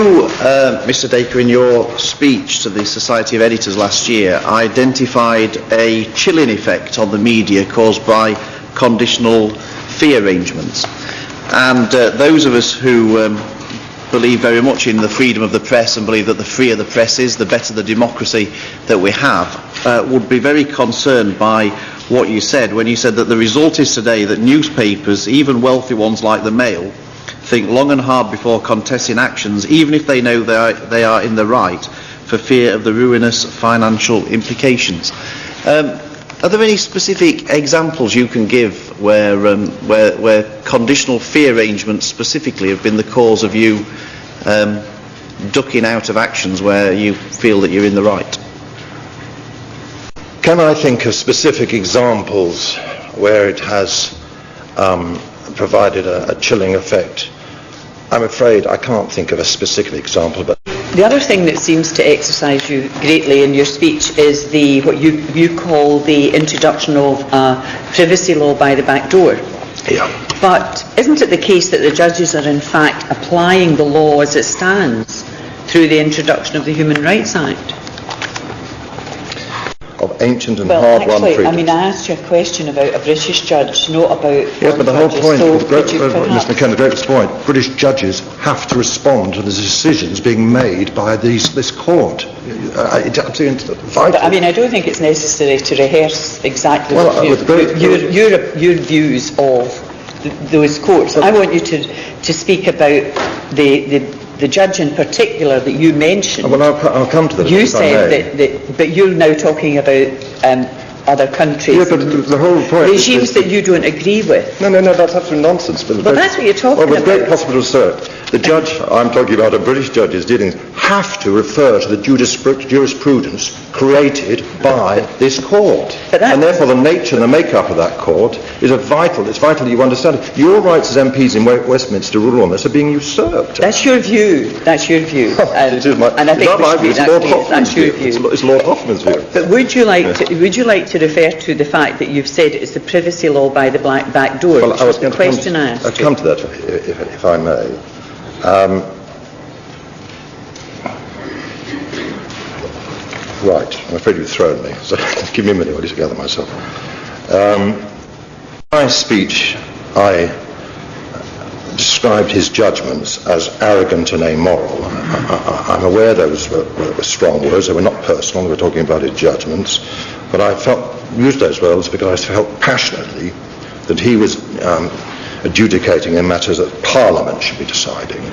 You, Mr. Dacre, in your speech to the Society of Editors last year, identified a chilling effect on the media caused by conditional fee arrangements. And those of us who believe very much in the freedom of the press and believe that the freer the press is, the better the democracy that we have, would be very concerned by what you said when you said that the result is today that newspapers, even wealthy ones like the Mail, think long and hard before contesting actions, even if they know they are in the right, for fear of the ruinous financial implications. Are there any specific examples you can give where conditional fee arrangements specifically have been the cause of you ducking out of actions where you feel that you're in the right? Can I think of specific examples where it has provided a chilling effect? I'm afraid I can't think of a specific example. But the other thing that seems to exercise you greatly in your speech is what you call the introduction of privacy law by the back door. Yeah. But isn't it the case that the judges are in fact applying the law as it stands through the introduction of the Human Rights Act? Of ancient and hard-won freedoms. I mean, I asked you a question about a British judge, not about yes, but the whole point, Mr. McKenna, David's point, British judges have to respond to the decisions being made by this court. It's absolutely vital. But, I mean, I don't think it's necessary to rehearse exactly your views of those courts. I want you to speak about the judge in particular that you mentioned. Well, I'll come to that. You said that, but you're now talking about other countries. Yeah, but the whole point regimes that you don't agree with. No, that's absolute nonsense. But that's what you're talking about. Well, it's very possible to assert. The judge I'm talking about, a British judge's dealings, have to refer to the jurisprudence created by this court. And therefore the nature and the make-up of that court is vital. It's vital that you understand it. Your rights as MPs in Westminster to rule on this are being usurped. That's your view. That's your view. It is my, and I think it's not my view. It's Lord Hoffman's view. It's Lord Hoffman's view. But would you like to refer to the fact that you've said it's the privacy law by the back door? Well, I was the question I asked. I'll come to that if I may. Right, I'm afraid you've thrown me, so give me a minute, I'll just gather myself. In my speech, I described his judgments as arrogant and amoral. I'm aware those were strong words, they were not personal, we were talking about his judgments, but I used those words because I felt passionately that he was adjudicating in matters that Parliament should be deciding.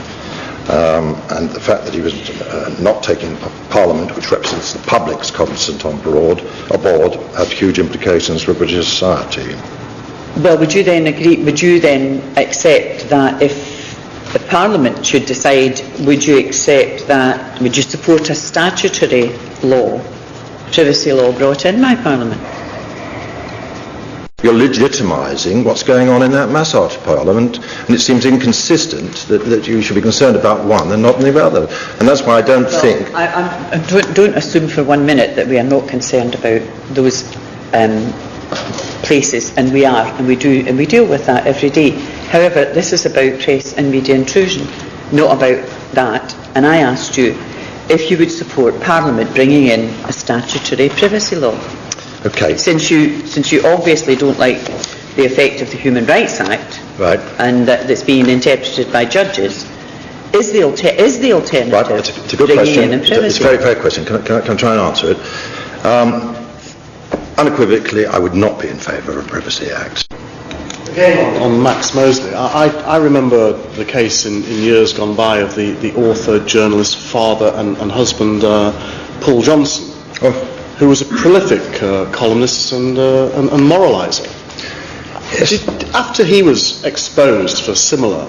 And the fact that he was not taking Parliament, which represents the public's consent on board, had huge implications for British society. Well, would you then accept that if the Parliament should decide, would you support a statutory law, privacy law brought in by Parliament? You're legitimising what's going on in that massage Parliament, and it seems inconsistent that you should be concerned about one and not the other. And that's why I don't think... Don't assume for 1 minute that we are not concerned about those places, and we are, and we deal with that every day. However, this is about press and media intrusion, not about that. And I asked you if you would support Parliament bringing in a statutory privacy law. Okay. Since you obviously don't like the effect of the Human Rights Act, right, and that's being interpreted by judges, is the alternative? Right, it's a good question. It's a very fair question. Can I try and answer it? Unequivocally, I would not be in favour of a Privacy Act. Again, on Max Mosley, I remember the case in years gone by of the author, journalist, father and husband, Paul Johnson. Oh. Who was a prolific columnist and moraliser. Yes. After he was exposed for similar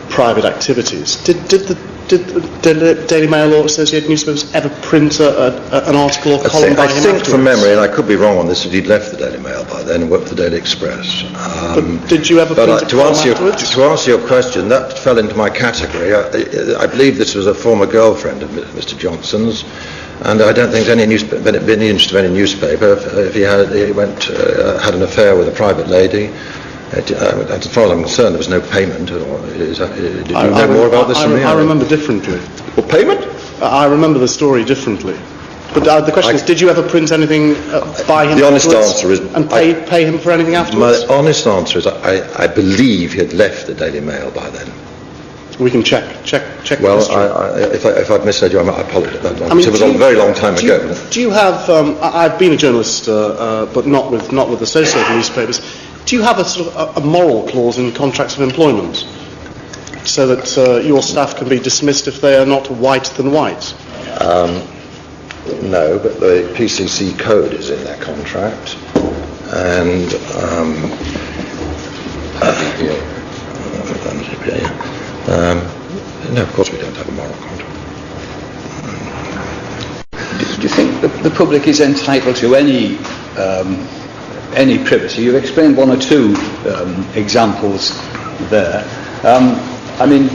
private activities, did the Daily Mail or Associated Newspapers ever print an article or column by him? I think from memory, and I could be wrong on this, that he'd left the Daily Mail by then and worked for the Daily Express. But did you ever print a column afterwards? To answer your question, that fell into my category. I believe this was a former girlfriend of Mr. Johnson's. And I don't think any interest of any newspaper if he had an affair with a private lady. As far as I'm concerned, there was no payment. Did you know more about this than me? I remember differently. Well, payment? I remember the story differently. But the question is, did you ever print anything by him? The honest afterwards answer is... And pay him for anything afterwards? My honest answer is I believe he had left the Daily Mail by then. We can check Well, the history. if I've misled you, I apologise. I mean, it was a very long time ago. Do you have? I've been a journalist, but not with associated newspapers. Do you have a sort of a moral clause in contracts of employment, so that your staff can be dismissed if they are not white than white? No, but the PCC code is in their contract, and no, of course we don't have a moral contract. Do you think the public is entitled to any privacy? You've explained one or two examples there. I mean,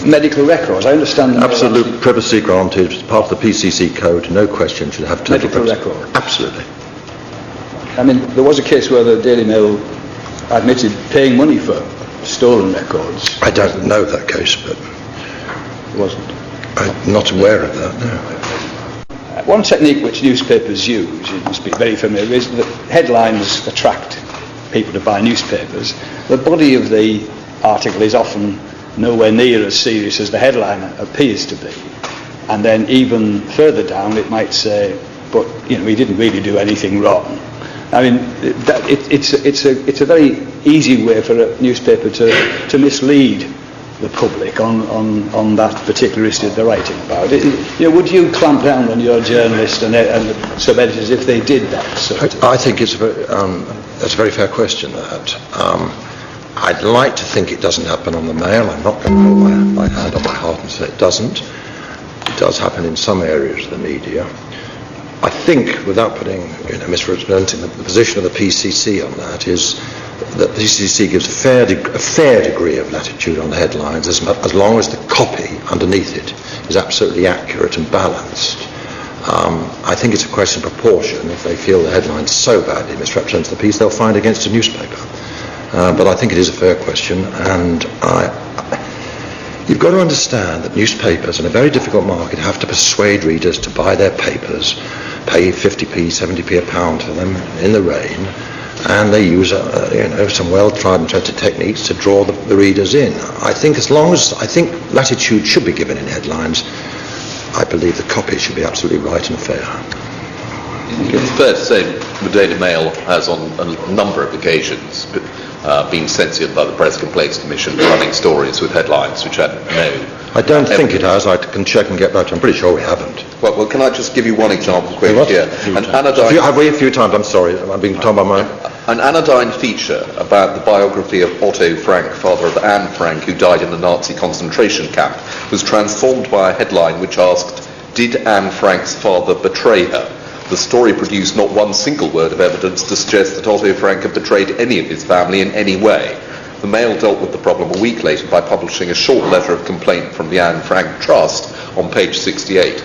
medical records, I understand... Absolute privacy granted, as part of the PCC code, no question should have total medical privacy. record. Absolutely. I mean, there was a case where the Daily Mail admitted paying money for stolen records. I don't know that case, but It wasn't. I'm not aware of that, no. One technique which newspapers use, you must be very familiar with, is that headlines attract people to buy newspapers. The body of the article is often nowhere near as serious as the headline appears to be. And then even further down it might say, but he didn't really do anything wrong. I mean, it's a very easy way for a newspaper to mislead the public on that particular issue they're writing about. Would you clamp down on your journalists and sub-editors if they did that? I think that's a very fair question, that. I'd like to think it doesn't happen on the Mail. I'm not going to hold my hand on my heart and say it doesn't. It does happen in some areas of the media. I think, without misrepresenting the position of the PCC on that, is that the PCC gives a fair degree of latitude on the headlines as long as the copy underneath it is absolutely accurate and balanced. I think it's a question of proportion. If they feel the headline so badly misrepresents the piece, they'll find against a newspaper. But I think it is a fair question, and you've got to understand that newspapers in a very difficult market have to persuade readers to buy their papers, pay 50p, 70p a pound for them in the rain, and they use some well-tried and tested techniques to draw the readers in. I think latitude should be given in headlines. I believe the copy should be absolutely right and fair. It's fair to say the Daily Mail has on a number of occasions been censured by the Press Complaints Commission for running stories with headlines which had no... I don't think it has. I can check and get back to you. I'm pretty sure we haven't. Well, can I just give you one example quickly here? I've read a few times, I'm sorry. I'm being told by mine. An anodyne feature about the biography of Otto Frank, father of Anne Frank, who died in the Nazi concentration camp, was transformed by a headline which asked, "Did Anne Frank's father betray her?" The story produced not one single word of evidence to suggest that Otto Frank had betrayed any of his family in any way. The Mail dealt with the problem a week later by publishing a short letter of complaint from the Anne Frank Trust on page 68.